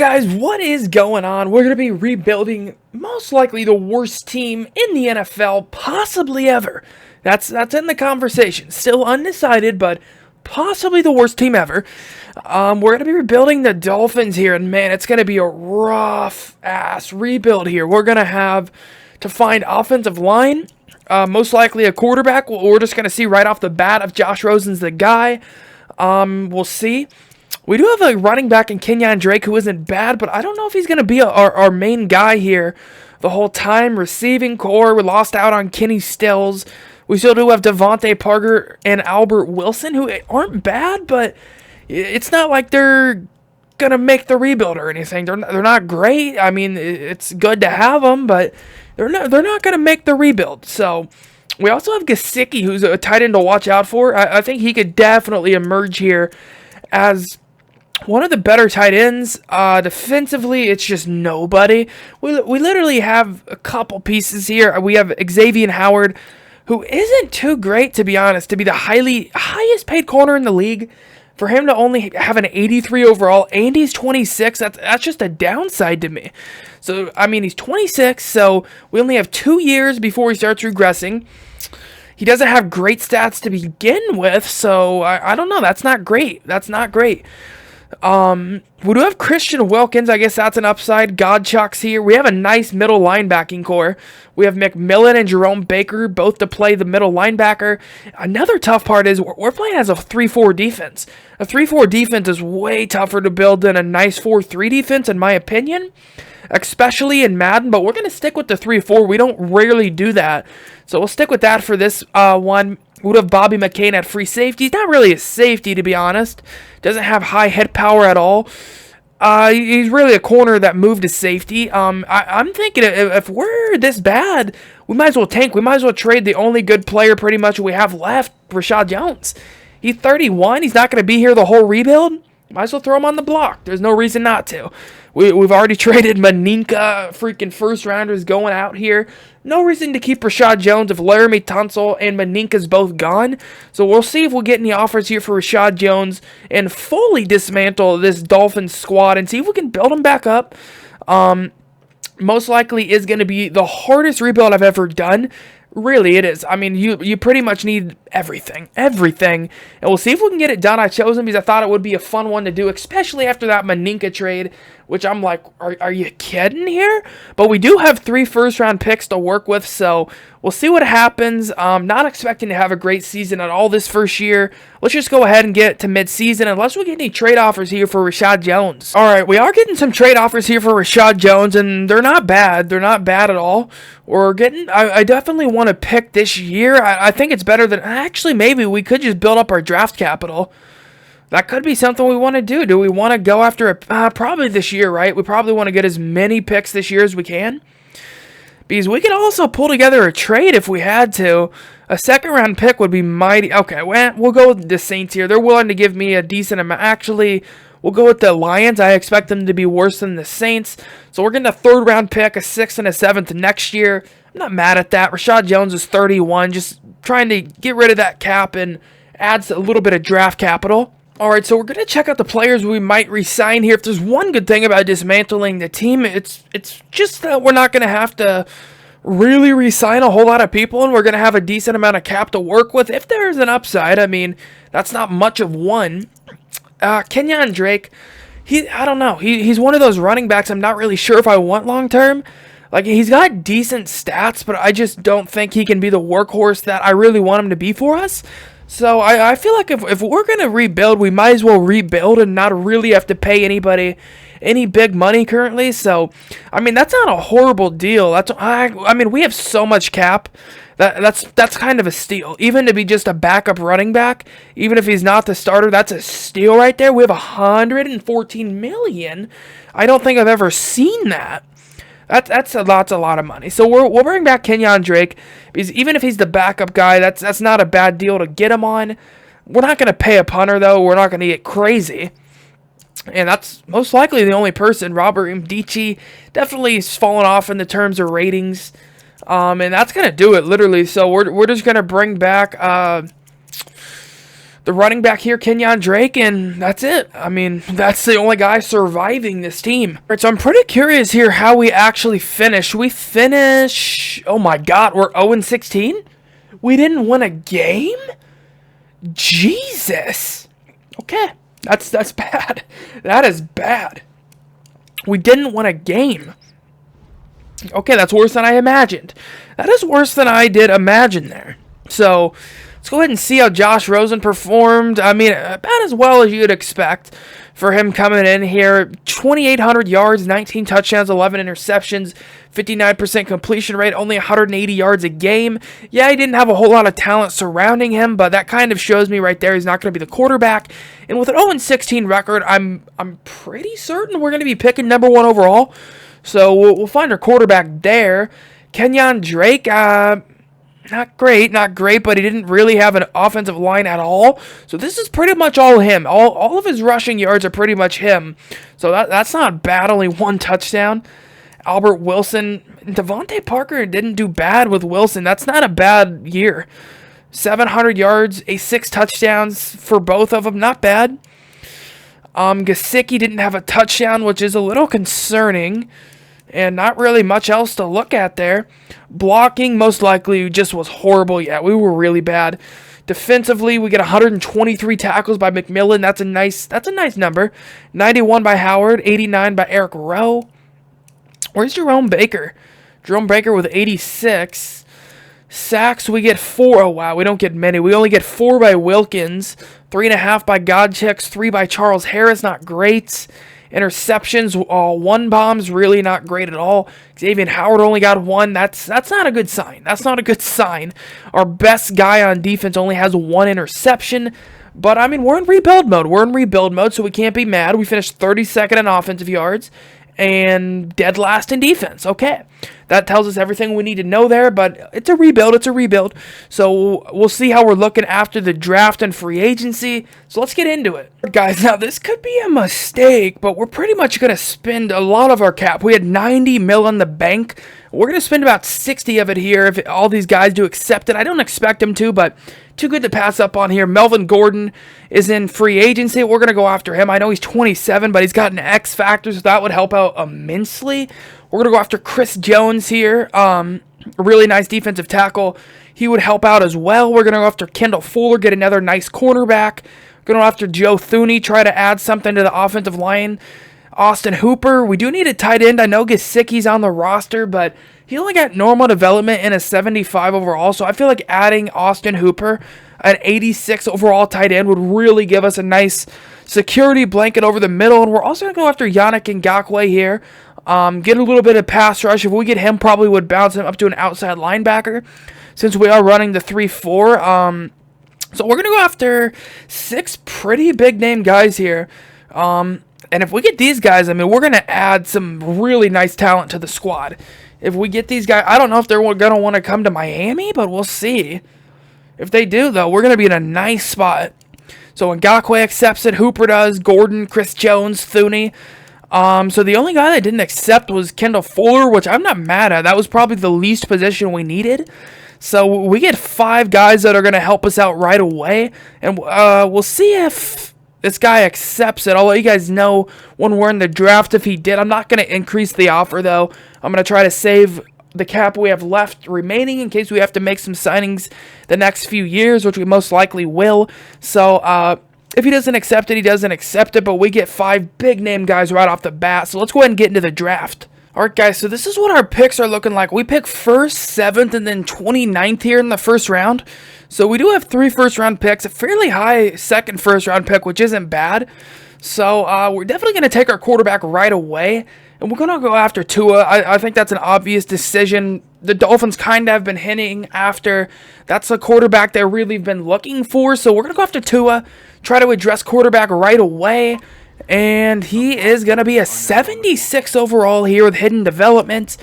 Guys, what is going on? We're going to be rebuilding most likely the worst team in the NFL possibly ever. That's in the conversation. Still undecided, but possibly the worst team ever. We're going to be rebuilding the Dolphins here, and man, it's going to be a rough-ass rebuild here. We're going to have to find offensive line, most likely a quarterback. We're just going to see right off the bat if Josh Rosen's the guy. We'll see. We do have a running back in Kenyan Drake who isn't bad, but I don't know if he's going to be our main guy here the whole time. Receiving core, we lost out on Kenny Stills. We still do have Devontae Parker and Albert Wilson, who aren't bad, but it's not like they're going to make the rebuild or anything. They're not great. I mean, it's good to have them, but they're not going to make the rebuild. So we also have Gesicki, who's a tight end to watch out for. I think he could definitely emerge here as one of the better tight ends. Defensively, it's just nobody. We literally have a couple pieces here. We have Xavier Howard, who isn't too great, to be honest, to be the highest paid corner in the league. For him to only have an 83 overall, and he's 26, that's just a downside to me. So, I mean, he's 26, so we only have 2 years before he starts regressing. He doesn't have great stats to begin with, so I don't know. That's not great. We do have Christian Wilkins. I guess that's an upside. Godchuck's here. We have a nice middle linebacking core. We have McMillan and Jerome Baker both to play the middle linebacker. Another tough part is we're playing as a 3-4 defense. A 3-4 defense is way tougher to build than a nice 4-3 defense, in my opinion, especially in Madden, but we're going to stick with the 3-4. We don't rarely do that, so we'll stick with that for this one. We would have Bobby McCain at free safety. He's not really a safety, to be honest. Doesn't have high hit power at all. He's really a corner that moved to safety. I'm thinking if we're this bad, we might as well tank. We might as well trade the only good player pretty much we have left, Rashad Jones. He's 31. He's not going to be here the whole rebuild. Might as well throw him on the block. There's no reason not to. We've already traded Maninka, freaking first rounders going out here. No reason to keep Rashad Jones if Laramie Tunsil and Maninka's both gone. So we'll see if we'll get any offers here for Rashad Jones and fully dismantle this Dolphins squad and see if we can build them back up. Most likely is going to be the hardest rebuild I've ever done. Really, it is. I mean, you pretty much need everything. And we'll see if we can get it done. I chose him because I thought it would be a fun one to do, especially after that Maninka trade, which I'm like, are you kidding here? But we do have 3 first-round picks to work with, so we'll see what happens. Not expecting to have a great season at all this first year. Let's just go ahead and get to mid-season, unless we get any trade offers here for Rashad Jones. All right, we are getting some trade offers here for Rashad Jones, and they're not bad. They're not bad at all. We're getting, I definitely want to pick this year. I think it's better than, actually, maybe we could just build up our draft capital. That could be something we want to do. Do we want to go after probably this year, right? We probably want to get as many picks this year as we can. Because we could also pull together a trade if we had to. A second-round pick would be mighty. Okay, we'll go with the Saints here. They're willing to give me a decent amount. Actually, we'll go with the Lions. I expect them to be worse than the Saints. So we're getting a third-round pick, a 6th and a 7th next year. I'm not mad at that. Rashad Jones is 31. Just trying to get rid of that cap and adds a little bit of draft capital. Alright, so we're going to check out the players we might re-sign here. If there's one good thing about dismantling the team, it's just that we're not going to have to really re-sign a whole lot of people, and we're going to have a decent amount of cap to work with. If there's an upside, I mean, that's not much of one. Kenyan Drake, I don't know. He's one of those running backs I'm not really sure if I want long-term. Like, he's got decent stats, but I just don't think he can be the workhorse that I really want him to be for us. So I feel like if we're going to rebuild, we might as well rebuild and not really have to pay anybody any big money currently. So, I mean, that's not a horrible deal. I mean, we have so much cap. That's kind of a steal. Even to be just a backup running back, even if he's not the starter, that's a steal right there. We have $114 million. I don't think I've ever seen that. That's a lot of money. So we'll bring back Kenyan Drake, because even if he's the backup guy, that's not a bad deal to get him on. We're not going to pay a punter, though. We're not going to get crazy. And that's most likely the only person. Robert Mdici definitely is falling off in the terms of ratings. And that's going to do it, literally. So we're just going to bring back the the running back here, Kenyan Drake, and that's it. I mean, that's the only guy surviving this team. All right, so I'm pretty curious here how we actually finish. We finish... Oh my god, we're 0-16? We didn't win a game? Jesus. Okay, that's bad. That is bad. We didn't win a game. Okay, that's worse than I imagined. That is worse than I did imagine there. So... let's go ahead and see how Josh Rosen performed. I mean, about as well as you'd expect for him coming in here. 2,800 yards, 19 touchdowns, 11 interceptions, 59% completion rate, only 180 yards a game. Yeah, he didn't have a whole lot of talent surrounding him, but that kind of shows me right there he's not going to be the quarterback. And with an 0-16 record, I'm pretty certain we're going to be picking number 1 overall. So we'll find our quarterback there. Kenyan Drake, not great, but he didn't really have an offensive line at all. So this is pretty much all him. All of his rushing yards are pretty much him. So that's not bad, only 1 touchdown. Albert Wilson, Devontae Parker didn't do bad with Wilson. That's not a bad year. 700 yards, 6 touchdowns for both of them, not bad. Gesicki didn't have a touchdown, which is a little concerning. And not really much else to look at there. Blocking, most likely, just was horrible. Yeah, we were really bad. Defensively, we get 123 tackles by McMillan. That's a nice number. 91 by Howard, 89 by Eric Rowe. Where's Jerome Baker? Jerome Baker with 86. Sacks, we get 4. Oh, wow, we don't get many. We only get 4 by Wilkins. 3.5 by Godchicks. 3 by Charles Harris. Not great. Interceptions, 1 bombs, really not great at all. Xavier Howard only got 1. That's not a good sign. That's not a good sign. Our best guy on defense only has 1 interception. But, I mean, we're in rebuild mode. So we can't be mad. We finished 32nd in offensive yards and dead last in defense. Okay. That tells us everything we need to know there, but it's a rebuild. So we'll see how we're looking after the draft and free agency. So let's get into it. Guys, now this could be a mistake, but we're pretty much going to spend a lot of our cap. We had 90 mil in the bank. We're going to spend about 60 of it here if all these guys do accept it. I don't expect them to, but too good to pass up on here. Melvin Gordon is in free agency. We're going to go after him. I know he's 27, but he's got an X factor, so that would help out immensely. We're going to go after Chris Jones here. A really nice defensive tackle. He would help out as well. We're going to go after Kendall Fuller, get another nice cornerback. We're going to go after Joe Thuney, try to add something to the offensive line. Austin Hooper. We do need a tight end. I know Gesicki's on the roster, but he only got normal development in a 75 overall, so I feel like adding Austin Hooper, an 86 overall tight end, would really give us a nice security blanket over the middle. And we're also going to go after Yannick Ngakoue here. Get a little bit of pass rush. If we get him, probably would bounce him up to an outside linebacker since we are running the 3-4. So we're going to go after 6 pretty big name guys here. And if we get these guys, I mean, we're going to add some really nice talent to the squad. If we get these guys, I don't know if they're going to want to come to Miami, but we'll see. If they do, though, we're going to be in a nice spot. So Ngakoue accepts it, Hooper does, Gordon, Chris Jones, Thuney. So the only guy that didn't accept was Kendall Fuller, which I'm not mad at. That was probably the least position we needed. So we get 5 guys that are going to help us out right away. And we'll see if this guy accepts it. I'll let you guys know when we're in the draft if he did. I'm not going to increase the offer, though. I'm going to try to save the cap we have left remaining in case we have to make some signings the next few years, which we most likely will. So, if he doesn't accept it, he doesn't accept it, but we get 5 big-name guys right off the bat. So let's go ahead and get into the draft. All right, guys, so this is what our picks are looking like. We pick 1st, 7th, and then 29th here in the first round. So we do have 3 first-round picks, a fairly high second first-round pick, which isn't bad. So we're definitely going to take our quarterback right away, and we're going to go after Tua. I think that's an obvious decision. The Dolphins kind of have been hinting after. That's a quarterback they've really been looking for, so we're going to go after Tua, try to address quarterback right away. And he is going to be a 76 overall here with hidden development.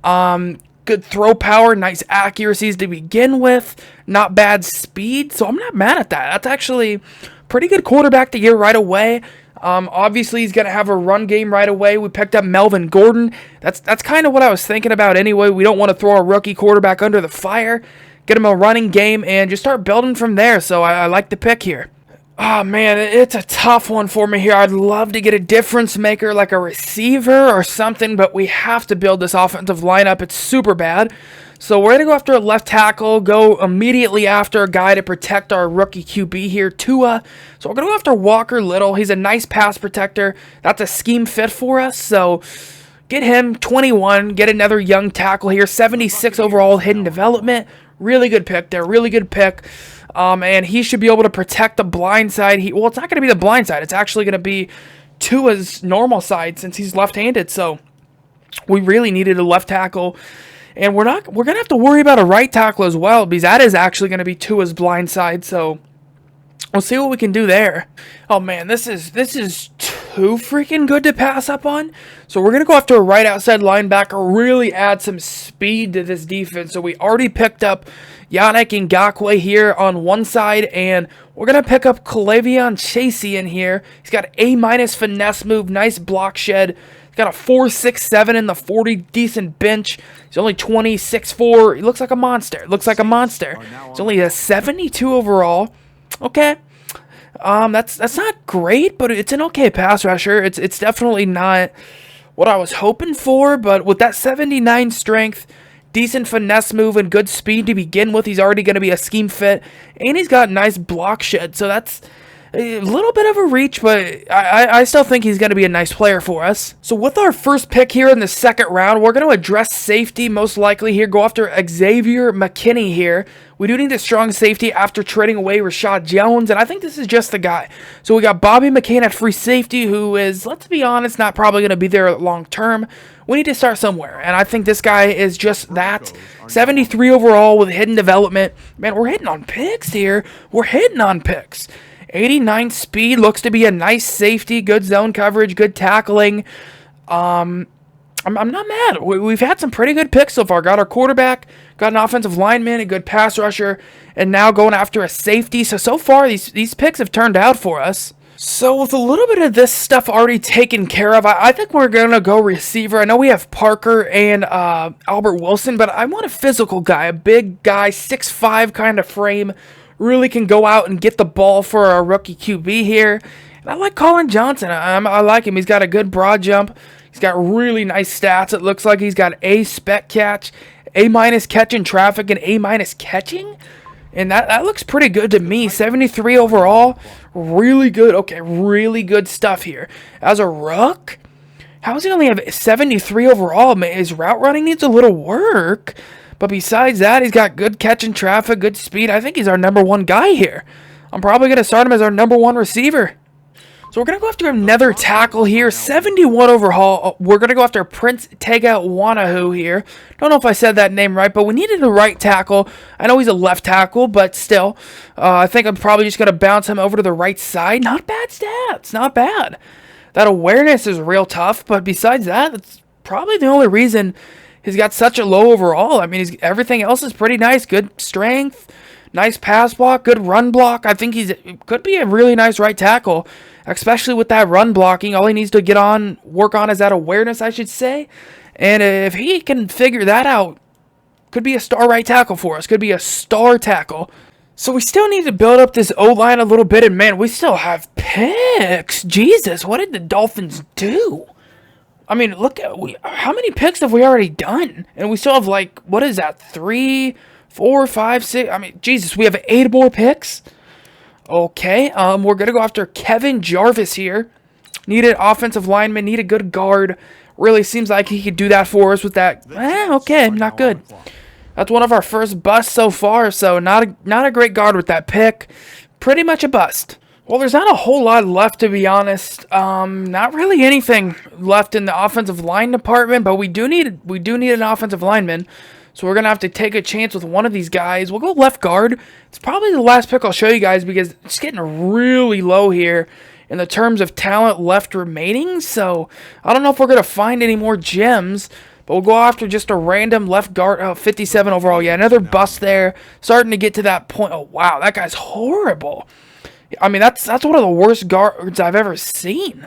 Good throw power, nice accuracies to begin with. Not bad speed, so I'm not mad at that. That's actually pretty good quarterback to get right away. Obviously, he's going to have a run game right away. We picked up Melvin Gordon. That's kind of what I was thinking about anyway. We don't want to throw a rookie quarterback under the fire. get him a running game, and just start building from there. So I like the pick here. Oh, man, it's a tough one for me here. I'd love to get a difference maker like a receiver or something, but we have to build this offensive lineup. It's super bad. So we're going to go after a left tackle, go immediately after a guy to protect our rookie QB here, TUA. So we're going to go after Walker Little. He's a nice pass protector. That's a scheme fit for us. So get him, 21. Get another young tackle here, 76 overall hidden development. Really good pick there, really good pick. And he should be able to protect the blind side. Well, it's not going to be the blind side. It's actually going to be Tua's normal side since he's left-handed. So we really needed a left tackle. And we're going to have to worry about a right tackle as well, because that is actually going to be Tua's blind side. So we'll see what we can do there. Oh man, this is too freaking good to pass up on. So we're going to go after a right outside linebacker, really add some speed to this defense. So we already picked up Yannick Ngakoue here on one side, and we're going to pick up Kalavion Chasey in here. He's got A- finesse move, nice block shed. Got a 4.67 in the 40, decent bench. He's only 26.4. He looks like a monster. He's only a 72 overall. Okay. That's not great, but it's an okay pass rusher. It's definitely not what I was hoping for, but with that 79 strength, decent finesse move, and good speed to begin with, he's already going to be a scheme fit, and he's got nice block shed, so that's a little bit of a reach, but I still think he's going to be a nice player for us. So with our first pick here in the second round, we're going to address safety most likely here. Go after Xavier McKinney here. We do need a strong safety after trading away Rashad Jones, and I think this is just the guy. So we got Bobby McCain at free safety, who is, let's be honest, not probably going to be there long term. We need to start somewhere, and I think this guy is just that. 73 overall with hidden development. Man, we're hitting on picks here. 89 speed, looks to be a nice safety, good zone coverage, good tackling. I'm not mad. We've had some pretty good picks so far. Got our quarterback, got an offensive lineman, a good pass rusher, and now going after a safety. So far, these picks have turned out for us. So with a little bit of this stuff already taken care of, I think we're going to go receiver. I know we have Parker and Albert Wilson, but I want a physical guy, a big guy, 6'5" kind of frame. Really can go out and get the ball for our rookie QB here. And I like Colin Johnson. I like him. He's got a good broad jump. He's got really nice stats. It looks like he's got A spec catch, A- catching traffic, and A- catching. And that looks pretty good to me. 73 overall. Really good. Okay, really good stuff here. As a rook, how does he only have 73 overall? His route running needs a little work. But besides that, he's got good catching traffic, good speed. I think he's our number one guy here. I'm probably going to start him as our number one receiver. So we're going to go after another tackle here. 71 overall. We're going to go after Prince Tega Wanahu here. Don't know if I said that name right, but we needed a right tackle. I know he's a left tackle, but still. I think I'm probably just going to bounce him over to the right side. Not bad stats. Not bad. That awareness is real tough, but besides that, that's probably the only reason he's got such a low overall. I mean, everything else is pretty nice. Good strength, nice pass block, good run block. I think could be a really nice right tackle, especially with that run blocking. All he needs to work on is that awareness, I should say. And if he can figure that out, could be a star right tackle for us. Could be a star tackle. So we still need to build up this O-line a little bit. And man, we still have picks. Jesus, what did the Dolphins do? I mean, look at how many picks have we already done? And we still have, like, what is that? 3, 4, 5, 6. I mean, Jesus, we have 8 more picks. Okay, we're gonna go after Kevin Jarvis here. Needed offensive lineman, need a good guard. Really seems like he could do that for us with that. Okay, not good. That's one of our first busts so far. So not a great guard with that pick. Pretty much a bust. Well, there's not a whole lot left, to be honest. Not really anything left in the offensive line department, but we do need an offensive lineman. So we're going to have to take a chance with one of these guys. We'll go left guard. It's probably the last pick I'll show you guys because it's getting really low here in the terms of talent left remaining. So I don't know if we're going to find any more gems, but we'll go after just a random left guard. 57 overall. Yeah, another bust there. Starting to get to that point. Oh, wow, that guy's horrible. I mean, that's one of the worst guards I've ever seen.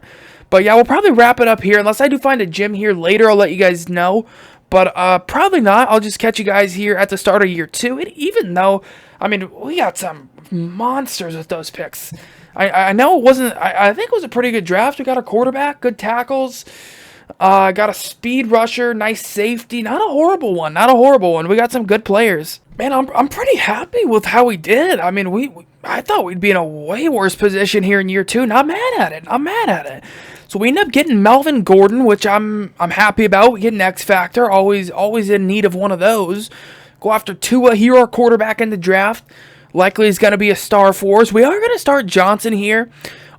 But yeah, we'll probably wrap it up here. Unless I do find a gem here later, I'll let you guys know. But probably not. I'll just catch you guys here at the start of year 2. And even though, I mean, we got some monsters with those picks. I know it wasn't, I think it was a pretty good draft. We got a quarterback, good tackles, got a speed rusher, nice safety. Not a horrible one. Not a horrible one. We got some good players. Man, I'm pretty happy with how we did. I mean, I thought we'd be in a way worse position here in year 2. Not mad at it. I'm mad at it. So we end up getting Melvin Gordon, which I'm happy about. We get an X Factor. Always in need of one of those. Go after TUA here, our quarterback in the draft. Likely is going to be a star for us. We are going to start Johnson here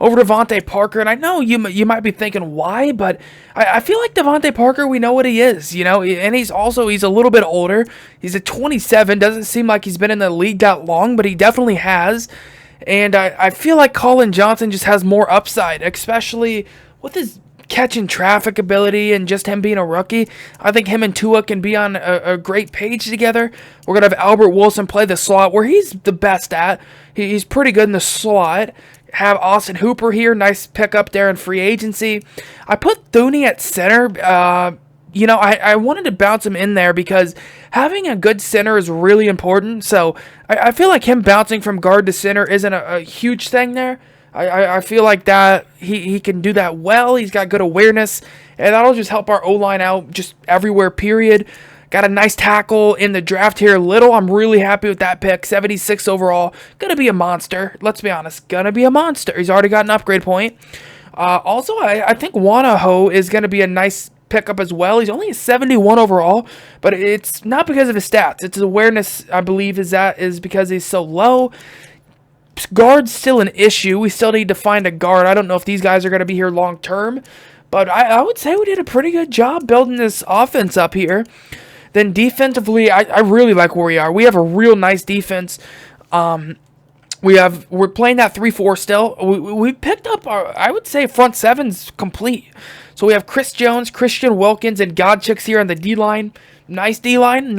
over Devontae Parker. And I know you might be thinking why, but I feel like Devontae Parker, we know what he is, you know. And he's a little bit older. He's at 27. Doesn't seem like he's been in the league that long, but he definitely has. And I feel like Colin Johnson just has more upside, especially with his catch and traffic ability and just him being a rookie. I think him and Tua can be on a great page together. We're going to have Albert Wilson play the slot where he's the best at. He's pretty good in the slot. Have Austin Hooper here. Nice pickup there in free agency. I put Thuney at center. You know, I wanted to bounce him in there because having a good center is really important. So I feel like him bouncing from guard to center isn't a huge thing there. I feel like that he can do that well. He's got good awareness, and that'll just help our O-line out just everywhere, period. Got a nice tackle in the draft here, Little. I'm really happy with that pick. 76 overall. Gonna be a monster. Let's be honest. Gonna be a monster. He's already got an upgrade point. Also, I think Wanaho is gonna be a nice pickup as well. He's only a 71 overall, but it's not because of his stats. It's his awareness, I believe, is because he's so low. Guard's still an issue. We still need to find a guard. I don't know if these guys are going to be here long term, but I would say we did a pretty good job building this offense up here. Then defensively, I really like where we are. We have a real nice defense. We're playing that 3-4 still. We picked up our, I would say, front seven's complete. So we have Chris Jones, Christian Wilkins, and Godchicks here on the D-line. Nice D-line.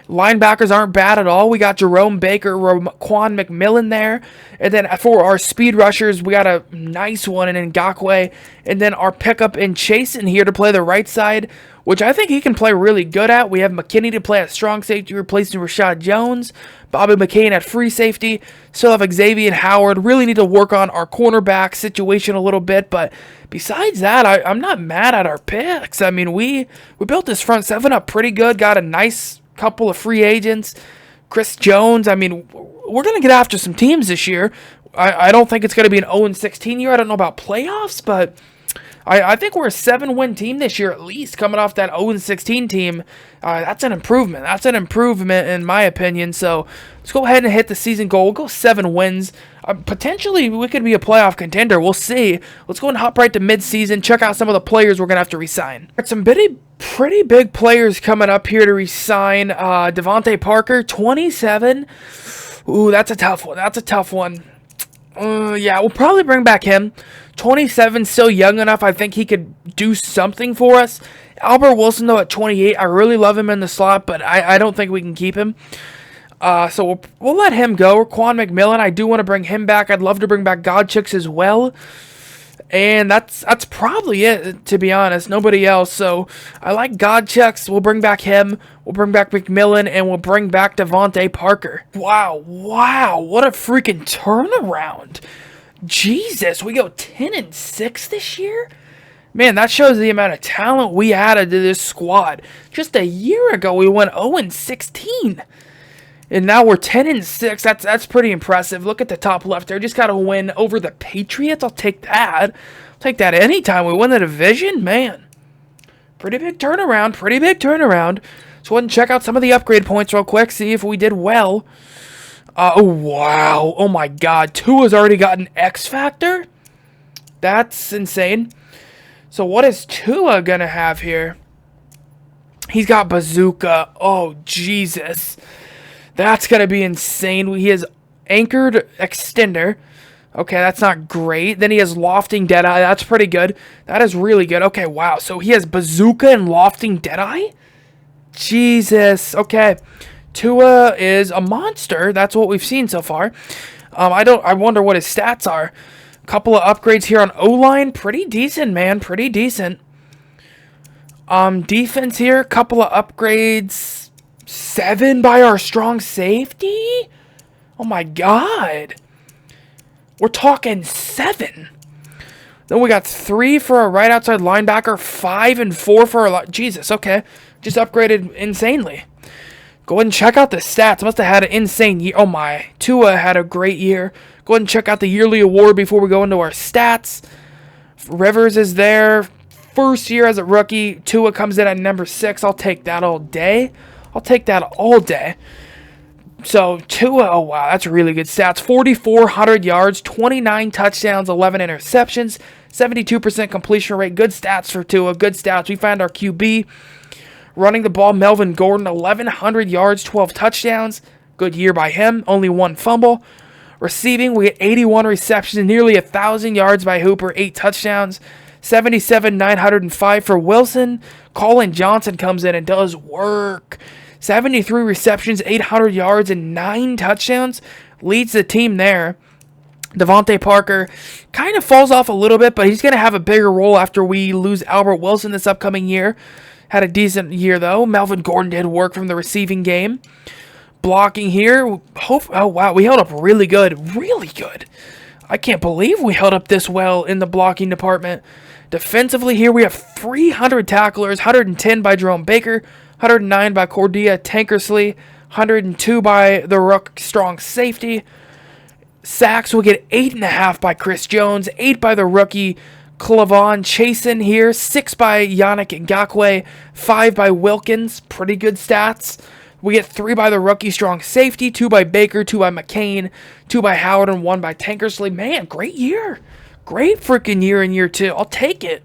Linebackers aren't bad at all. We got Jerome Baker, Quan McMillan there. And then for our speed rushers, we got a nice one in Ngakwe. And then our pickup in Chasen here to play the right side, which I think he can play really good at. We have McKinney to play at strong safety, replacing Rashad Jones. Bobby McCain at free safety. Still have Xavier Howard. Really need to work on our cornerback situation a little bit. But besides that, I'm not mad at our picks. I mean, we built this front seven up pretty good. Got a nice couple of free agents. Chris Jones. I mean, we're going to get after some teams this year. I don't think it's going to be an 0-16 year. I don't know about playoffs, but I think we're a 7-win team this year at least, coming off that 0-16 team. That's an improvement. That's an improvement in my opinion. So let's go ahead and hit the season goal. We'll go 7 wins. Potentially, we could be a playoff contender. We'll see. Let's go and hop right to midseason. Check out some of the players we're going to have to re-sign. Got some pretty big players coming up here to re-sign. Devontae Parker, 27. Ooh, that's a tough one. Yeah, we'll probably bring back him. 27, still young enough. I think he could do something for us. Albert Wilson, though, at 28. I really love him in the slot, but I don't think we can keep him. So we'll let him go. Quan McMillan, I do want to bring him back. I'd love to bring back Godchicks as well. And that's probably it, to be honest. Nobody else. So I like Godchicks. We'll bring back him. We'll bring back McMillan, and we'll bring back Devontae Parker. Wow. What a freaking turnaround. Jesus, we go 10-6 this year? Man, that shows the amount of talent we added to this squad. Just a year ago, we went 0-16. And now we're 10-6. That's pretty impressive. Look at the top left there. Just got to win over the Patriots. I'll take that. I'll take that anytime we win the division. Man, pretty big turnaround. So go ahead and check out some of the upgrade points real quick. See if we did well. Oh, wow. Oh, my God. Tua's already got an X Factor? That's insane. So what is Tua going to have here? He's got Bazooka. Oh, Jesus. That's going to be insane. He has Anchored Extender. Okay, that's not great. Then he has Lofting Deadeye. That's pretty good. That is really good. Okay, wow. So he has Bazooka and Lofting Deadeye? Jesus. Okay. Tua is a monster. That's what we've seen so far. I wonder what his stats are. Couple of upgrades here on O-line. Pretty decent, man. Pretty decent. Defense here, couple of upgrades. 7 by our strong safety? Oh my god. We're talking 7. Then we got 3 for a right outside linebacker, 5 and 4 for our... Jesus, okay. Just upgraded insanely. Go ahead and check out the stats. Must have had an insane year. Oh my. TUA had a great year. Go ahead and check out the yearly award before we go into our stats. Rivers is there. First year as a rookie. TUA comes in at number 6. I'll take that all day. I'll take that all day. So, TUA, oh wow, that's really good stats. 4,400 yards, 29 touchdowns, 11 interceptions, 72% completion rate. Good stats for TUA, good stats. We found our QB. Running the ball, Melvin Gordon, 1,100 yards, 12 touchdowns. Good year by him, only 1 fumble. Receiving, we get 81 receptions, nearly 1,000 yards by Hooper, 8 touchdowns. 77,905 for Wilson. Colin Johnson comes in and does work. 73 receptions, 800 yards, and 9 touchdowns. Leads the team there. Devontae Parker kind of falls off a little bit, but he's going to have a bigger role after we lose Albert Wilson this upcoming year. Had a decent year, though. Melvin Gordon did work from the receiving game. Blocking here. Oh, wow. We held up really good. Really good. I can't believe we held up this well in the blocking department. Defensively here, we have 300 tacklers. 110 by Jerome Baker. 109 by Cordia Tankersley. 102 by the Rook strong safety. Sacks will get 8.5 by Chris Jones. 8 by the rookie Clavon Chasen here. 6 by Yannick Ngakwe. 5 by Wilkins. Pretty good stats. We get 3 by the rookie strong safety. 2 by Baker. 2 by McCain. 2 by Howard. And 1 by Tankersley. Man, great year. Great freaking year in year 2. I'll take it.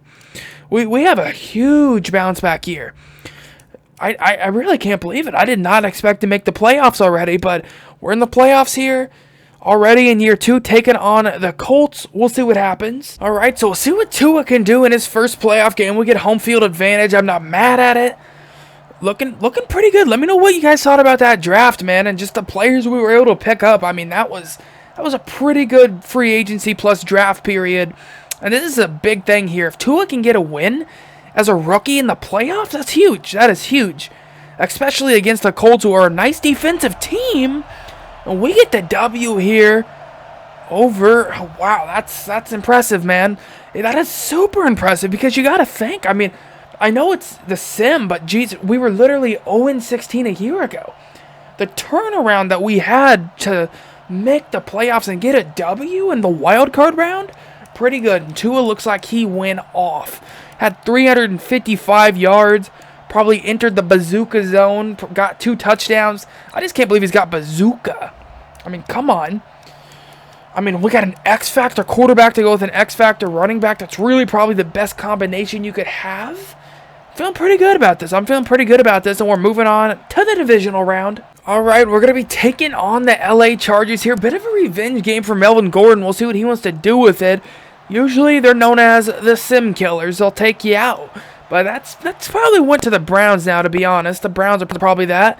We have a huge bounce back year. I really can't believe it. I did not expect to make the playoffs already, but we're in the playoffs here already in year 2, taking on the Colts. We'll see what happens. All right, so we'll see what TUA can do in his first playoff game. We get home field advantage. I'm not mad at it. Looking pretty good. Let me know what you guys thought about that draft, man, and just the players we were able to pick up. I mean, that was a pretty good free agency plus draft period, and this is a big thing here. If TUA can get a win as a rookie in the playoffs, that's huge. That is huge. Especially against the Colts, who are a nice defensive team. And we get the W here over... Oh, wow, that's impressive, man. That is super impressive because you got to think. I mean, I know it's the sim, but geez, we were literally 0-16 a year ago. The turnaround that we had to make the playoffs and get a W in the wild card round, pretty good. And TUA looks like he went off. Had 355 yards, probably entered the bazooka zone, got 2 touchdowns. I just can't believe he's got bazooka. I mean, come on. I mean, we got an X-Factor quarterback to go with an X-Factor running back. That's really probably the best combination you could have. Feeling pretty good about this. I'm feeling pretty good about this, and we're moving on to the divisional round. All right, we're going to be taking on the LA Chargers here. Bit of a revenge game for Melvin Gordon. We'll see what he wants to do with it. Usually they're known as the sim killers. They'll take you out. But that's probably went to the Browns now, to be honest. The Browns are probably that.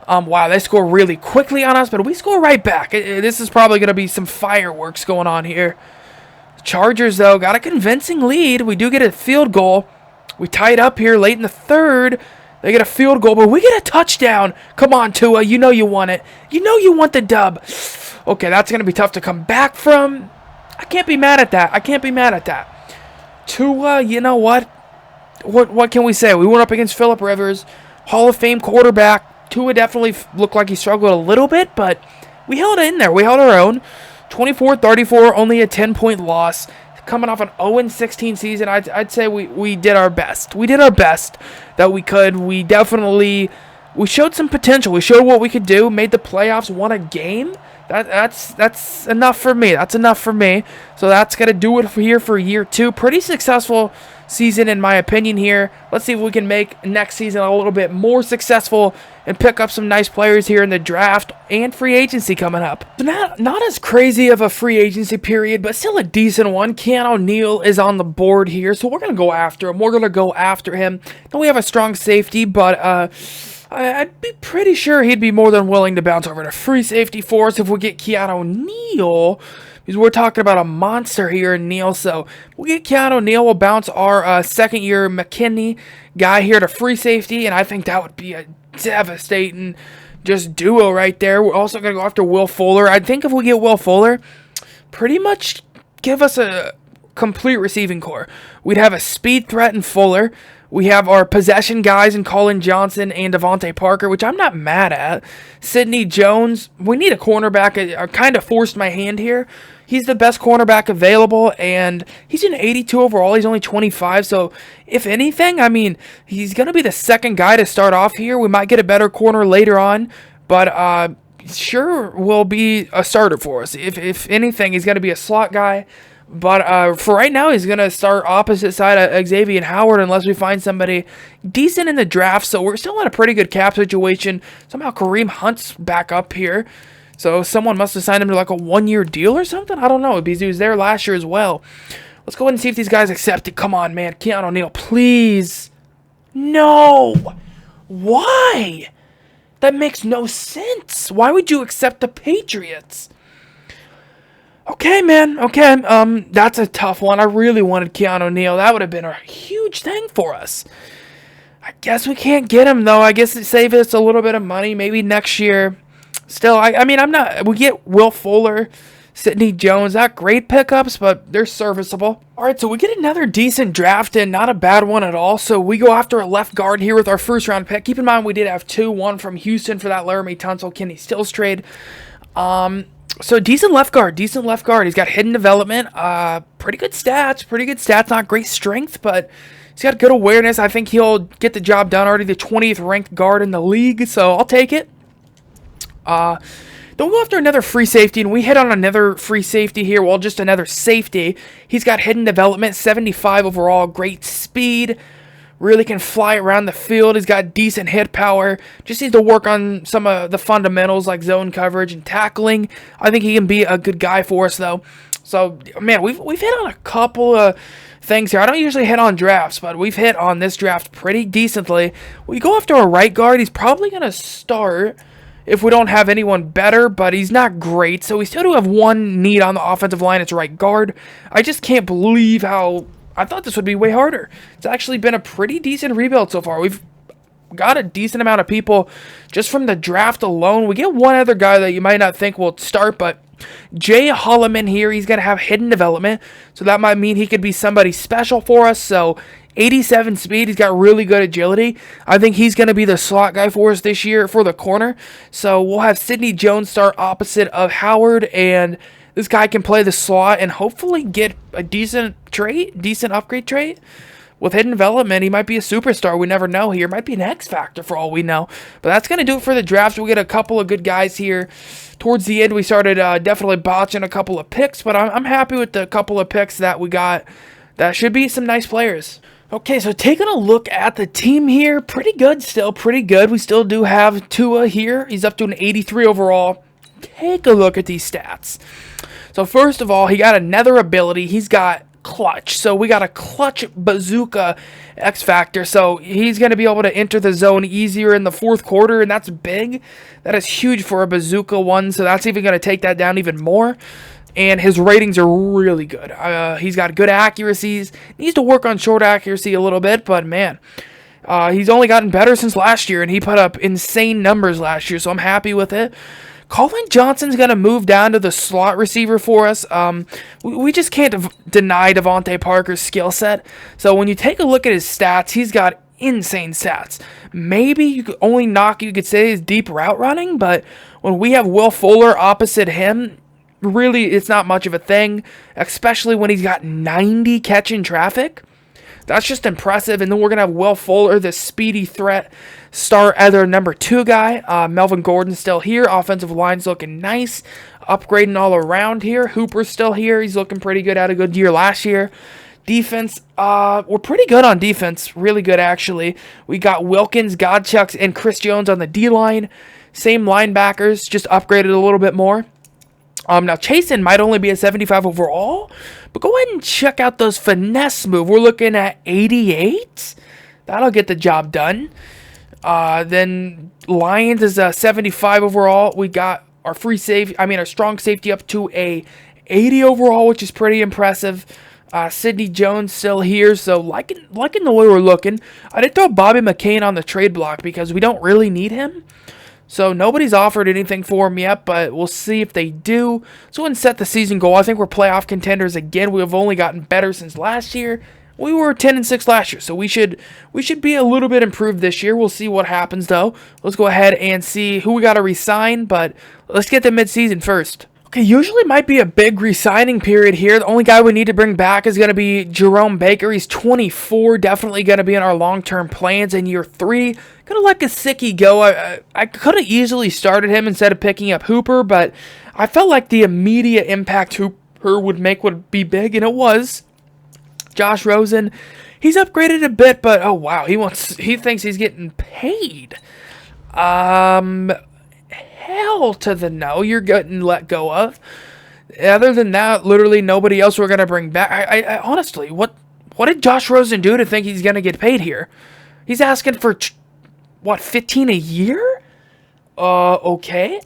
Wow, they score really quickly on us, but we score right back. This is probably going to be some fireworks going on here. Chargers, though, got a convincing lead. We do get a field goal. We tie it up here late in the third. They get a field goal, but we get a touchdown. Come on, TUA. You know you want it. You know you want the dub. Okay, that's going to be tough to come back from. I can't be mad at that. I can't be mad at that. TUA, you know what? What can we say? We went up against Phillip Rivers, Hall of Fame quarterback. TUA definitely looked like he struggled a little bit, but we held it in there. We held our own. 24-34, only a 10-point loss. Coming off an 0-16 season, I'd say we did our best. We did our best that we could. We showed some potential. We showed what we could do. Made the playoffs. Won a game. That's enough for me. That's enough for me. So that's gonna do it for year 2. Pretty successful season in my opinion here. Let's see if we can make next season a little bit more successful and pick up some nice players here in the draft and free agency coming up. So not as crazy of a free agency period, but still a decent one. Keanu O'Neal is on the board here, so we're gonna go after him. We're gonna go after him. Then we have a strong safety, but I'd be pretty sure he'd be more than willing to bounce over to free safety for us if we get Keanu O'Neal, we're talking about a monster here in Neal. So we get Keanu Neal. We'll bounce our second-year McKinney guy here to free safety, and I think that would be a devastating just duo right there. We're also going to go after Will Fuller. I think if we get Will Fuller, pretty much give us a complete receiving core. We'd have a speed threat in Fuller. We have our possession guys in Colin Johnson and Devontae Parker, which I'm not mad at. Sidney Jones, we need a cornerback. I kind of forced my hand here. He's the best cornerback available, and he's an 82 overall. He's only 25, so if anything, I mean, he's going to be the second guy to start off here. We might get a better corner later on, but sure will be a starter for us. If anything, he's going to be a slot guy. But for right now, he's going to start opposite side of Xavier Howard unless we find somebody decent in the draft. So we're still in a pretty good cap situation. Somehow Kareem Hunt's back up here. So someone must have signed him to like a one-year deal or something. I don't know. Because he was there last year as well. Let's go ahead and see if these guys accept it. Come on, man. Keanu Neal, please. No. Why? That makes no sense. Why would you accept the Patriots? Okay, man. Okay, that's a tough one. I really wanted Keanu Neal. That would have been a huge thing for us. I guess we can't get him, though. I guess it saves us a little bit of money. Maybe next year. Still, I mean, I'm not... We get Will Fuller, Sidney Jones. Not great pickups, but they're serviceable. All right, so we get another decent draft in. Not a bad one at all. So we go after a left guard here with our first-round pick. Keep in mind, we did have two. One from Houston for that Laramie Tunsil, Kenny Stills trade. So decent left guard. He's got hidden development, pretty good stats, not great strength, but he's got good awareness. I think he'll get the job done. Already the 20th ranked guard in the league, so I'll take it. Then we'll go after another free safety, and we hit on another free safety here. Well, just another safety. He's got hidden development, 75 overall, great speed. Really can fly around the field. He's got decent hit power. Just needs to work on some of the fundamentals like zone coverage and tackling. I think he can be a good guy for us, though. So, man, we've hit on a couple of things here. I don't usually hit on drafts, but we've hit on this draft pretty decently. We go after a right guard. He's probably going to start if we don't have anyone better, but he's not great. So we still do have one need on the offensive line. It's right guard. I just can't believe how... I thought this would be way harder. It's actually been a pretty decent rebuild so far. We've got a decent amount of people just from the draft alone. We get one other guy that you might not think will start, but Jay Holloman here, he's going to have hidden development, so that might mean he could be somebody special for us. So 87 speed, he's got really good agility. I think he's going to be the slot guy for us this year for the corner. So we'll have Sidney Jones start opposite of Howard, and this guy can play the slot and hopefully get a decent upgrade trait. With hidden development, he might be a superstar. We never know here. Might be an X factor for all we know. But that's going to do it for the draft. We get a couple of good guys here. Towards the end, we started definitely botching a couple of picks, but I'm happy with the couple of picks that we got. That should be some nice players. Okay, so taking a look at the team here, pretty good still, pretty good. We still do have Tua here. He's up to an 83 overall. Take a look at these stats. So first of all, he got another ability. He's got clutch. So we got a clutch bazooka X factor. So he's going to be able to enter the zone easier in the fourth quarter, and that's big. That is huge for a bazooka one. So that's even going to take that down even more. And his ratings are really good. He's got good accuracies. Needs to work on short accuracy a little bit, but man, he's only gotten better since last year, and he put up insane numbers last year. So I'm happy with it. Colin Johnson's going to move down to the slot receiver for us. We just can't deny Devontae Parker's skill set. So when you take a look at his stats, he's got insane stats. Maybe you could only knock, you could say, his deep route running, but when we have Will Fuller opposite him, really it's not much of a thing, especially when he's got 90 catch in traffic. That's just impressive. And then we're going to have Will Fuller, the speedy threat, start either number 2 guy. Melvin Gordon still here. Offensive line's looking nice. Upgrading all around here. Hooper's still here. He's looking pretty good. Had a good year last year. Defense, we're pretty good on defense. Really good, actually. We got Wilkins, Godchucks, and Chris Jones on the D-line. Same linebackers, just upgraded a little bit more. Now, Chasen might only be a 75 overall, but go ahead and check out those finesse move. We're looking at 88. That'll get the job done. Then Lions is a 75 overall. We got our our strong safety up to a 80 overall, which is pretty impressive. Sidney Jones still here, so liking the way we're looking. I did throw Bobby McCain on the trade block because we don't really need him. So nobody's offered anything for him yet, but we'll see if they do. So go ahead and set the season goal. I think we're playoff contenders again. We have only gotten better since last year. We were 10-6 last year, so we should be a little bit improved this year. We'll see what happens though. Let's go ahead and see who we got to re-sign, but let's get the midseason first. Okay, usually might be a big re-signing period here. The only guy we need to bring back is going to be Jerome Baker. He's 24, definitely going to be in our long-term plans in year 3. Gonna let Gesicki go. I could have easily started him instead of picking up Hooper, but I felt like the immediate impact Hooper would make would be big, and it was. Josh Rosen, he's upgraded a bit, but oh wow, he thinks he's getting paid. Hell to the no, you're getting let go of. Other than that, literally nobody else we're gonna bring back. I honestly, what did Josh Rosen do to think he's gonna get paid here? He's asking for what, 15 a year? Okay.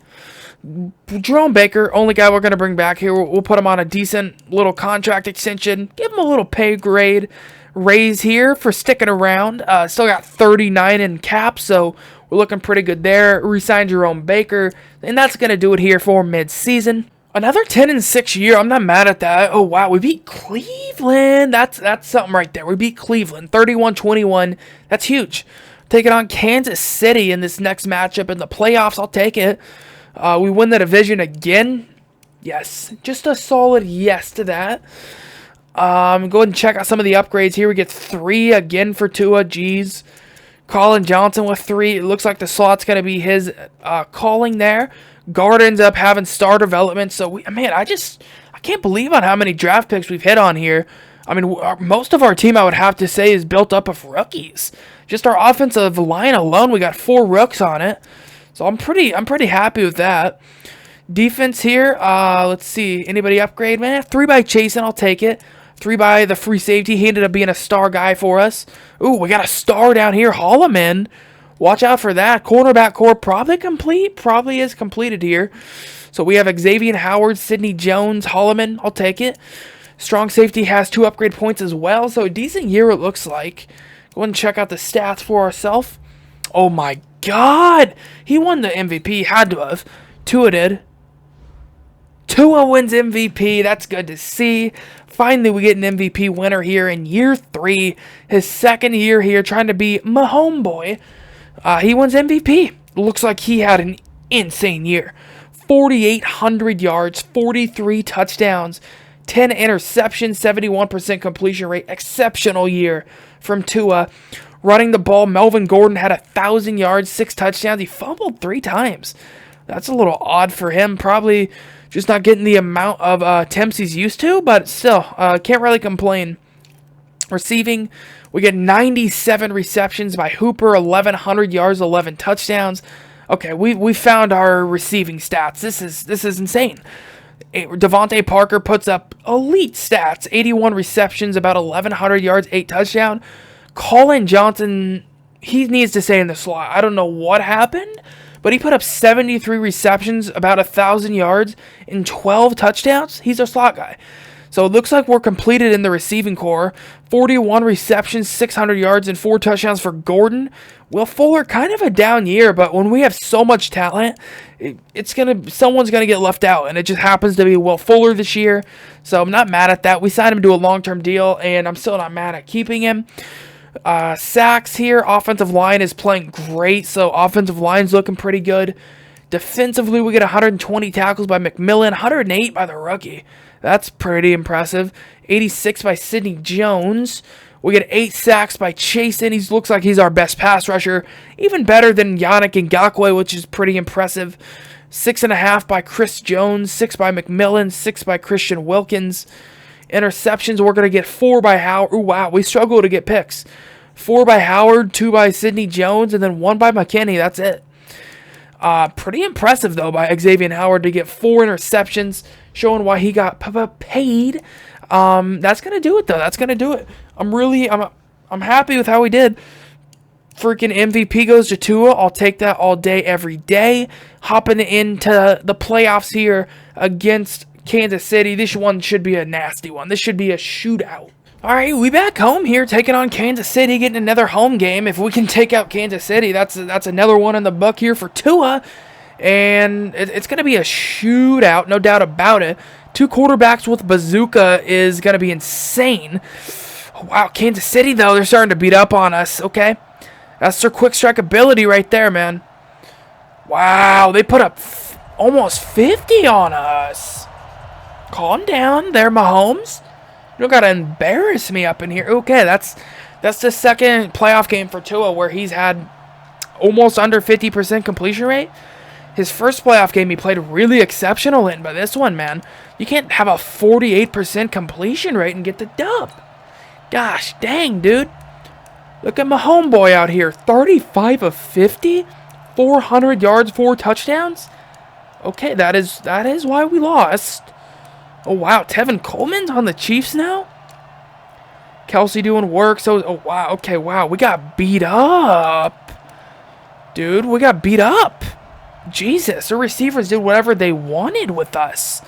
Jerome Baker, only guy we're going to bring back here. We'll put him on a decent little contract extension. Give him a little pay grade raise here for sticking around. Still got 39 in cap, so we're looking pretty good there. Resign Jerome Baker, and that's going to do it here for mid-season. Another 10-6 year. I'm not mad at that. Oh, wow. We beat Cleveland. That's something right there. We beat Cleveland 31-21. That's huge. Taking on Kansas City in this next matchup in the playoffs. I'll take it. We win the division again. Yes. Just a solid yes to that. Go ahead and check out some of the upgrades here. We get 3 again for Tua. Jeez. Colin Johnson with 3. It looks like the slot's going to be his calling there. Guard ends up having star development. So, I can't believe on how many draft picks we've hit on here. I mean, most of our team, I would have to say, is built up of rookies. Just our offensive line alone, we got 4 rooks on it. So I'm pretty happy with that. Defense here, let's see. Anybody upgrade, man? 3 by Chasen, I'll take it. 3 by the free safety. He ended up being a star guy for us. Ooh, we got a star down here. Holloman. Watch out for that. Cornerback core probably complete. Probably is completed here. So we have Xavier Howard, Sidney Jones, Holloman. I'll take it. Strong safety has 2 upgrade points as well. So a decent year it looks like. Go ahead and check out the stats for ourselves. Oh my God. He won the MVP. Had to have. Tua did. Tua wins MVP. That's good to see. Finally, we get an MVP winner here in year 3. His second year here trying to be my homeboy. He wins MVP. Looks like he had an insane year. 4,800 yards, 43 touchdowns, 10 interceptions, 71% completion rate. Exceptional year from Tua. Running the ball, Melvin Gordon had 1,000 yards, 6 touchdowns. He fumbled 3 times. That's a little odd for him. Probably just not getting the amount of attempts he's used to, but still, can't really complain. Receiving, we get 97 receptions by Hooper, 1,100 yards, 11 touchdowns. Okay, we found our receiving stats. This is insane. Devontae Parker puts up elite stats, 81 receptions, about 1,100 yards, 8 touchdowns. Colin Johnson, he needs to stay in the slot. I don't know what happened, but he put up 73 receptions, about 1,000 yards, and 12 touchdowns. He's our slot guy. So it looks like we're completed in the receiving core. 41 receptions, 600 yards, and 4 touchdowns for Gordon. Will Fuller, kind of a down year, but when we have so much talent, someone's gonna get left out, and it just happens to be Will Fuller this year. So I'm not mad at that. We signed him to a long-term deal, and I'm still not mad at keeping him. Sacks here. Offensive line is playing great, so offensive line's looking pretty good. Defensively, we get 120 tackles by McMillan, 108 by the rookie. That's pretty impressive. 86 by Sidney Jones. We get 8 sacks by Chasen. He looks like he's our best pass rusher. Even better than Yannick Ngakoue, which is pretty impressive. 6.5 by Chris Jones. 6 by McMillan. 6 by Christian Wilkins. Interceptions, we're going to get 4 by Howard. Ooh, wow, we struggle to get picks. 4 by Howard, 2 by Sidney Jones, and then 1 by McKinney. That's it. Pretty impressive, though, by Xavier Howard to get 4 interceptions, showing why he got paid. That's going to do it, though. That's going to do it. I'm happy with how we did. Freaking MVP goes to Tua. I'll take that all day, every day. Hopping into the playoffs here against Kansas City. This one should be a nasty one. This should be a shootout. All right, we back home here, taking on Kansas City, getting another home game. If we can take out Kansas City, that's another one in the book here for TUA. And it's going to be a shootout, no doubt about it. 2 quarterbacks with bazooka is going to be insane. Wow, Kansas City, though, they're starting to beat up on us. Okay, that's their quick strike ability right there, man. Wow, they put up almost 50 on us. Calm down there, Mahomes. You don't got to embarrass me up in here. Okay, that's the second playoff game for TUA where he's had almost under 50% completion rate. His first playoff game he played really exceptional in, but this one, man, you can't have a 48% completion rate and get the dub. Gosh dang, dude. Look at my homeboy out here. 35 of 50, 400 yards, 4 touchdowns. Okay, that is why we lost. Oh, wow. Tevin Coleman's on the Chiefs now? Kelsey doing work. Oh, wow. Okay, wow. We got beat up. Dude, we got beat up. Jesus, the receivers did whatever they wanted with us.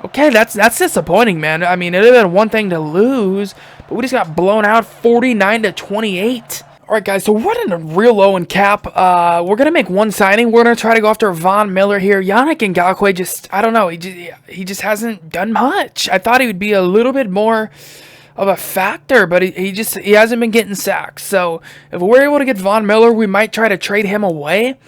Okay, that's disappointing, man. I mean, it would have been one thing to lose, but we just got blown out 49-28. All right, guys, so we're running a real low in cap. We're going to make one signing. We're going to try to go after Von Miller here. Yannick Ngakoue just, I don't know, he just hasn't done much. I thought he would be a little bit more of a factor, but he hasn't been getting sacks. So if we're able to get Von Miller, we might try to trade him away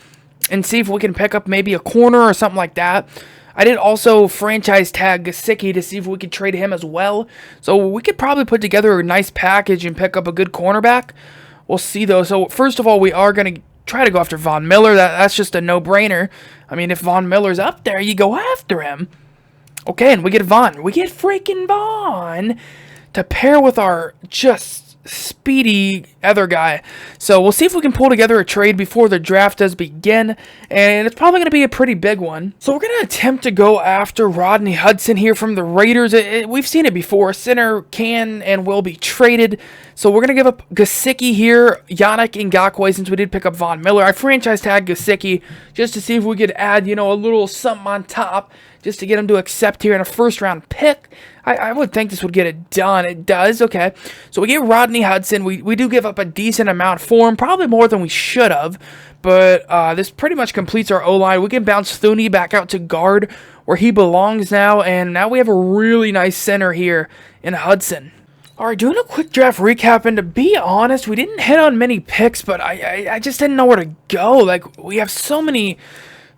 and see if we can pick up maybe a corner or something like that. I did also franchise tag Gesicki to see if we could trade him as well. So we could probably put together a nice package and pick up a good cornerback. We'll see, though. So, first of all, we are going to try to go after Von Miller. That's just a no-brainer. I mean, if Von Miller's up there, you go after him. Okay, and we get Von. We get freaking Von to pair with our just speedy other guy. So, we'll see if we can pull together a trade before the draft does begin. And it's probably going to be a pretty big one. So, we're going to attempt to go after Rodney Hudson here from the Raiders. We've seen it before. Center can and will be traded. So we're going to give up Gesicki here, Yannick Ngakoue, since we did pick up Von Miller. I franchise tag Gesicki just to see if we could add, a little something on top just to get him to accept here in a first-round pick. I would think this would get it done. It does. Okay. So we get Rodney Hudson. We do give up a decent amount for him, probably more than we should have. But this pretty much completes our O-line. We can bounce Thuney back out to guard where he belongs now. And now we have a really nice center here in Hudson. All right, doing a quick draft recap, and to be honest, we didn't hit on many picks, but I just didn't know where to go. Like, we have so many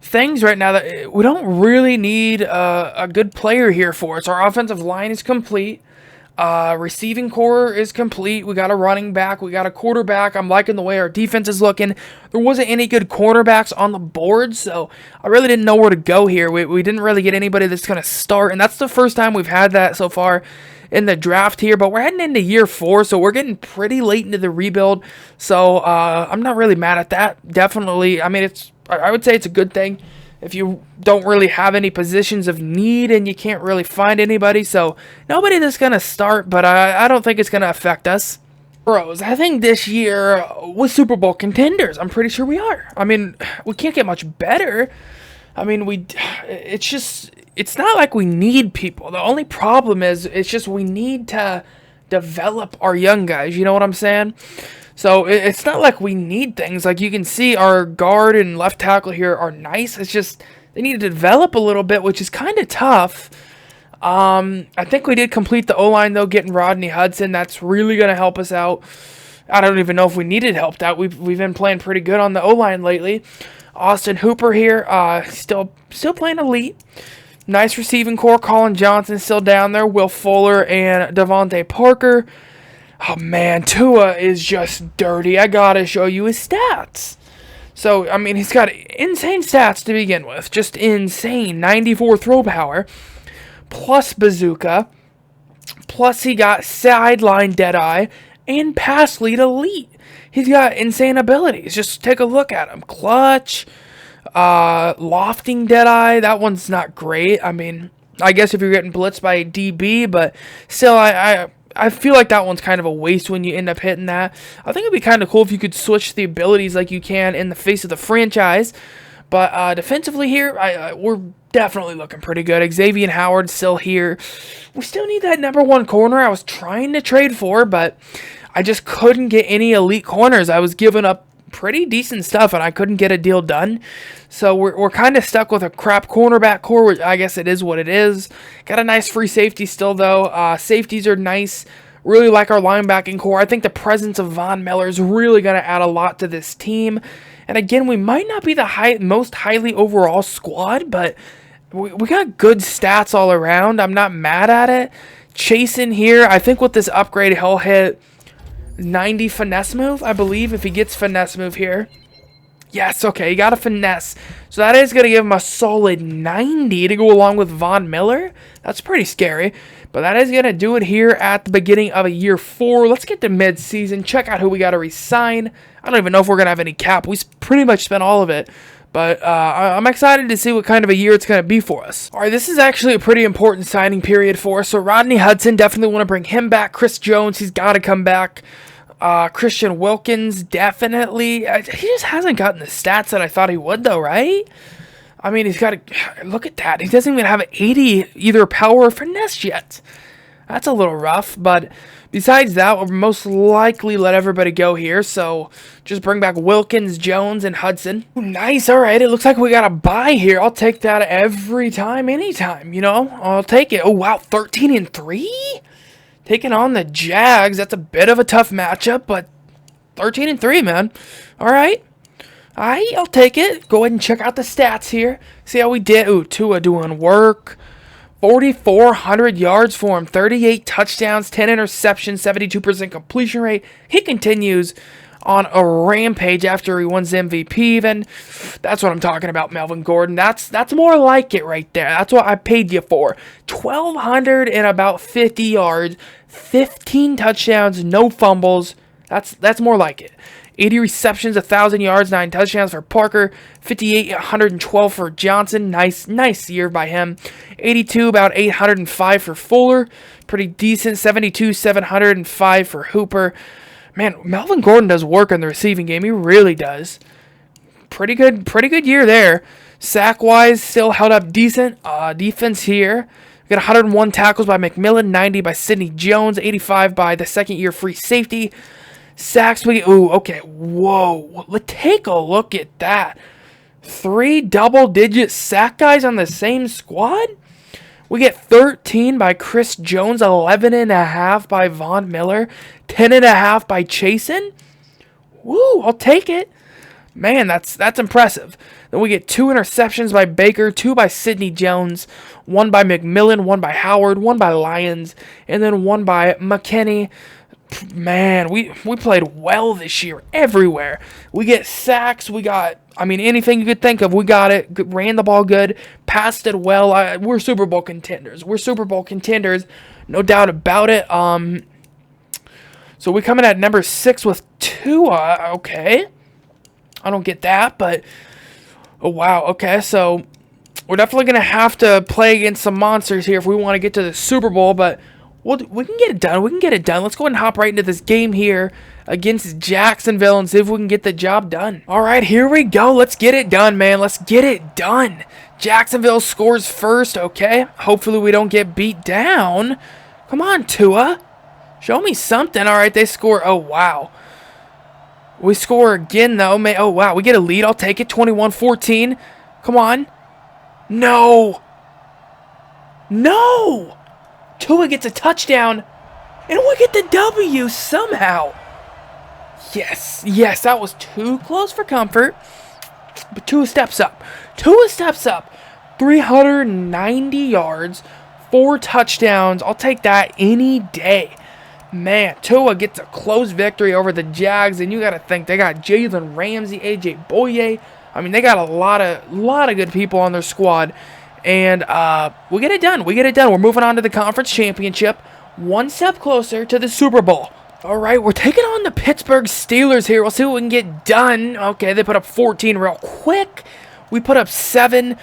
things right now that we don't really need a good player here for us. Our offensive line is complete. Receiving core is complete. We got a running back. We got a quarterback. I'm liking the way our defense is looking. There wasn't any good cornerbacks on the board, so I really didn't know where to go here. We didn't really get anybody that's going to start, and that's the first time we've had that so far in the draft here, but we're heading into year 4, so we're getting pretty late into the rebuild, so I'm not really mad at that. Definitely, I mean, I would say it's a good thing if you don't really have any positions of need and you can't really find anybody, so nobody that's going to start, but I don't think it's going to affect us. Bros, I think this year we're Super Bowl contenders. I'm pretty sure we are. I mean, we can't get much better. I mean, it's not like we need people. The only problem is it's just we need to develop our young guys. You know what I'm saying? So it's not like we need things. Like you can see our guard and left tackle here are nice. It's just they need to develop a little bit, which is kind of tough. I think we did complete the O-line, though, getting Rodney Hudson. That's really going to help us out. I don't even know if we needed help out. We've been playing pretty good on the O-line lately. Austin Hooper here, still playing elite. Nice receiving core. Colin Johnson still down there. Will Fuller and Devontae Parker. Oh, man, Tua is just dirty. I got to show you his stats. So, I mean, he's got insane stats to begin with. Just insane. 94 throw power. Plus bazooka. Plus he got sideline deadeye. And pass lead elite. He's got insane abilities. Just take a look at him. Clutch. Lofting deadeye. That one's not great. I mean, I guess if you're getting blitzed by a DB, but still, I feel like that one's kind of a waste when you end up hitting that. I think it'd be kind of cool if you could switch the abilities like you can in the face of the franchise. But defensively here, we're definitely looking pretty good. Xavier Howard still here. We still need that number one corner I was trying to trade for, but I just couldn't get any elite corners. I was giving up pretty decent stuff, and I couldn't get a deal done. So we're kind of stuck with a crap cornerback core, which I guess it is what it is. Got a nice free safety still, though. Safeties are nice. Really like our linebacking core. I think the presence of Von Miller is really going to add a lot to this team. And again, we might not be the most highly overall squad, but we got good stats all around. I'm not mad at it. Chasing here, I think with this upgrade, he'll hit 90 finesse move, I believe, if he gets finesse move here. Yes, okay, he got a finesse. So that is going to give him a solid 90 to go along with Von Miller. That's pretty scary. But that is going to do it here at the beginning of a year 4. Let's get to mid-season. Check out who we got to re-sign. I don't even know if we're going to have any cap. We pretty much spent all of it. But I'm excited to see what kind of a year it's going to be for us. All right, this is actually a pretty important signing period for us. So Rodney Hudson, definitely want to bring him back. Chris Jones, he's got to come back. Christian Wilkins, definitely. He just hasn't gotten the stats that I thought he would, though, right? I mean, he's got to... Look at that. He doesn't even have 80 either power or finesse yet. That's a little rough, but besides that, we'll most likely let everybody go here, so just bring back Wilkins, Jones, and Hudson. Ooh, nice, all right. It looks like we got a bye here. I'll take that every time, anytime, you know? I'll take it. Oh, wow, 13-3? Taking on the Jags. That's a bit of a tough matchup, but 13-3, man. All right. I'll take it. Go ahead and check out the stats here. See how we did. Ooh, Tua doing work. 4,400 yards for him. 38 touchdowns, 10 interceptions, 72% completion rate. He continues on a rampage after he wins MVP even. That's what I'm talking about, Melvin Gordon. That's more like it right there. That's what I paid you for. 1,200 and about 50 yards, 15 touchdowns, no fumbles. That's more like it. 80 receptions, 1,000 yards, 9 touchdowns for Parker. 58, 112 for Johnson. Nice year by him. 82, about 805 for Fuller. Pretty decent. 72, 705 for Hooper. Man, Melvin Gordon does work in the receiving game. He really does. Pretty good year there. Sack-wise, still held up decent. Defense here. We got 101 tackles by McMillan, 90 by Sidney Jones, 85 by the second-year free safety. Sacks, okay, whoa. Take a look at that. 3 double-digit sack guys on the same squad? We get 13 by Chris Jones, 11.5 by Von Miller, 10.5 by Chasen. Woo, I'll take it. Man, that's impressive. Then we get 2 interceptions by Baker, 2 by Sidney Jones, 1 by McMillan, 1 by Howard, 1 by Lyons, and then 1 by McKinney. Man, we played well this year everywhere. We get sacks. We got, anything you could think of, we got it. Ran the ball good. Passed it well. We're Super Bowl contenders. No doubt about it. So we come in at number 6 with Tua. Okay. I don't get that, but... Oh, wow. Okay, so... We're definitely going to have to play against some monsters here if we want to get to the Super Bowl, but... we can get it done. Let's go ahead and hop right into this game here against Jacksonville and see if we can get the job done. All right, here we go. Let's get it done, man. Let's get it done. Jacksonville scores first, okay? Hopefully we don't get beat down. Come on, Tua. Show me something. All right, they score. Oh, wow. We score again, though. Oh, wow. We get a lead. I'll take it. 21-14. Come on. No. Tua gets a touchdown, and we get the W somehow. Yes, that was too close for comfort, but Tua steps up. 390 yards, 4 touchdowns. I'll take that any day. Man, Tua gets a close victory over the Jags, and you got to think they got Jalen Ramsey, AJ Boye. They got a lot of good people on their squad. And we get it done. We're moving on to the conference championship. One step closer to the Super Bowl. All right, we're taking on the Pittsburgh Steelers here. We'll see what we can get done. Okay, they put up 14 real quick. We put up 7.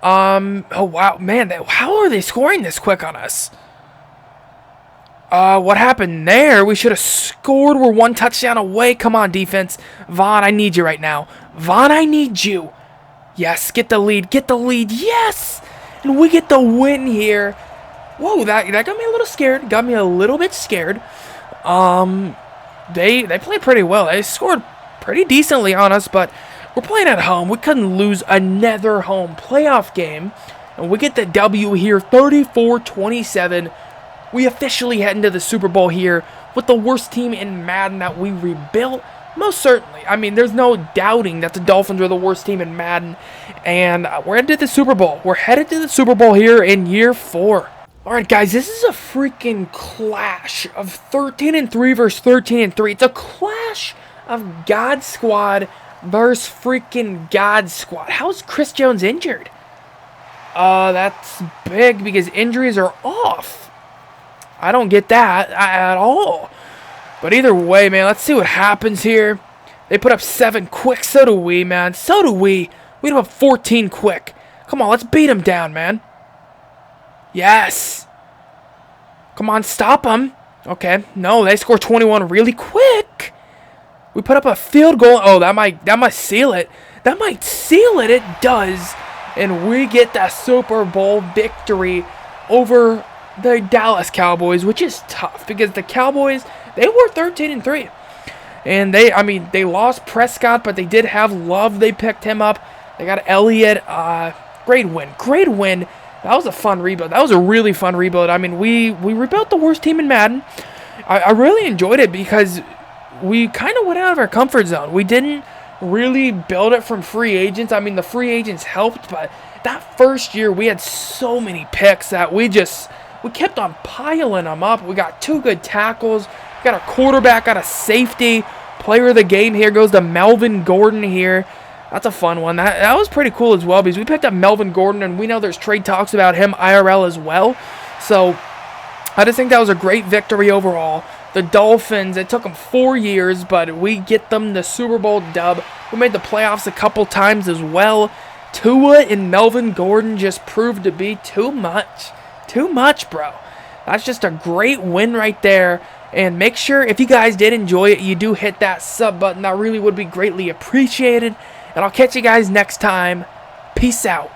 Oh, wow. Man, how are they scoring this quick on us? What happened there? We should have scored. We're 1 touchdown away. Come on, defense. Vaughn, I need you right now. I need you. Yes, get the lead, yes! And we get the win here. Whoa, that got me a little scared, got me a little bit scared. They played pretty well. They scored pretty decently on us, but we're playing at home. We couldn't lose another home playoff game. And we get the W here, 34-27. We officially head into the Super Bowl here with the worst team in Madden that we rebuilt. Most certainly. I mean, there's no doubting that the Dolphins are the worst team in Madden. And we're headed to the Super Bowl. We're headed to the Super Bowl here in year 4. Alright, guys, this is a freaking clash of 13-3 versus 13-3. It's a clash of God Squad versus freaking God Squad. How's Chris Jones injured? That's big because injuries are off. I don't get that at all. But either way, man, let's see what happens here. They put up 7 quick. So do we, man. So do we. We put up 14 quick. Come on, let's beat them down, man. Yes. Come on, stop them. Okay, no, they score 21 really quick. We put up a field goal. Oh, that might seal it. That might seal it. It does. And we get the Super Bowl victory over the Dallas Cowboys, which is tough because the Cowboys, they were 13-3. And they lost Prescott, but they did have Love. They picked him up. They got Elliott. Great win. Great win. That was a fun rebuild. That was a really fun rebuild. I mean, we rebuilt the worst team in Madden. I really enjoyed it because we kind of went out of our comfort zone. We didn't really build it from free agents. I mean, the free agents helped, but that first year we had so many picks that we kept on piling them up. We got 2 good tackles. We got a quarterback, got a safety. Player of the game here goes to Melvin Gordon here. That's a fun one. That was pretty cool as well because we picked up Melvin Gordon, and we know there's trade talks about him IRL as well. So I just think that was a great victory overall. The Dolphins, it took them 4 years, but we get them the Super Bowl dub. We made the playoffs a couple times as well. TUA and Melvin Gordon just proved to be too much. Too much, bro. That's just a great win right there. And make sure, if you guys did enjoy it, you do hit that sub button. That really would be greatly appreciated. And I'll catch you guys next time. Peace out.